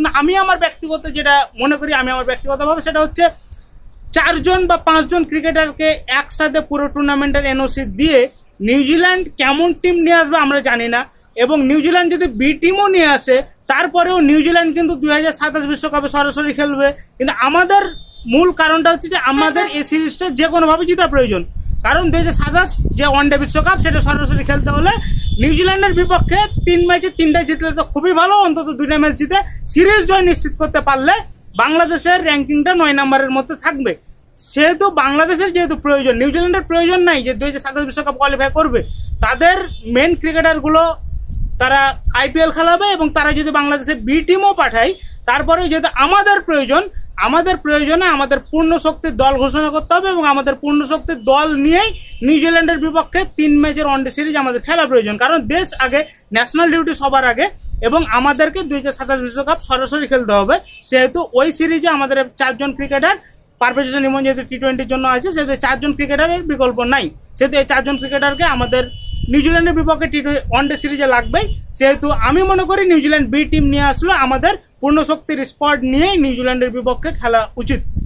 জন্য আমি আমার ব্যক্তিগত যেটা মনে করি, আমি আমার ব্যক্তিগতভাবে সেটা হচ্ছে 4 জন বা 5 জন ক্রিকেটারকে একসাথে পুরো টুর্নামেন্টের এনওসি দিয়ে নিউজিল্যান্ড কেমন টিম নিয়ে আসবে আমরা জানি না, এবং নিউজিল্যান্ড যদি বি টিমও নিয়ে আসে তারপরেও নিউজিল্যান্ড কিন্তু 2027 বিশ্বকাপে সরাসরি খেলবে। কিন্তু আমাদের মূল কারণটা হচ্ছে যে আমাদের এই সিরিজটা যে কোনোভাবে জেতা প্রয়োজন, কারণ 2027 যে ওয়ানডে বিশ্বকাপ সেটা সরাসরি খেলতে হলে নিউজিল্যান্ডের বিপক্ষে 3 ম্যাচে 3টা জিতলে তো খুবই ভালো, অন্তত 2টা ম্যাচ জিতে সিরিজ জয় নিশ্চিত করতে পারলে বাংলাদেশের র্যাঙ্কিংটা 9 নম্বরের মধ্যে থাকবে। সেহেতু বাংলাদেশের যেহেতু প্রয়োজন, নিউজিল্যান্ডের প্রয়োজন নাই যে 2027 বিশ্বকাপ কোয়ালিফাই করবে, তাদের মেন ক্রিকেটারগুলো তারা আইপিএল খেলাবে এবং তারা যদি বাংলাদেশে বি টিমও পাঠায় তারপরেও যেহেতু আমাদের প্রয়োজনে আমাদের পূর্ণ শক্তির দল ঘোষণা করতে হবে এবং আমাদের পূর্ণ শক্তির দল নিয়েই নিউজিল্যান্ডের বিপক্ষে 3 ম্যাচের ওয়ানডে সিরিজ আমাদের খেলা প্রয়োজন, কারণ দেশ আগে, ন্যাশনাল ডিউটি সবার আগে, এবং আমাদেরকে 2027 বিশ্বকাপ সরাসরি খেলতে হবে। সেহেতু ওই সিরিজে আমাদের 4 জন ক্রিকেটার, পারভেজ হোসেন ইমন যেহেতু টি-20-র জন্য আছে সেহেতু 4 জন ক্রিকেটারের বিকল্প নাই, সেহেতু এই 4 জন ক্রিকেটারকে আমাদের নিউজিল্যান্ডের বিপক্ষে ওয়ানডে সিরিজে লাগবেই। সেহেতু আমি মনে করি নিউজিল্যান্ড বি টিম নিয়ে আসলে আমাদের পূর্ণ শক্তির স্কোয়াড নিয়েই নিউজিল্যান্ডের বিপক্ষে খেলা উচিত।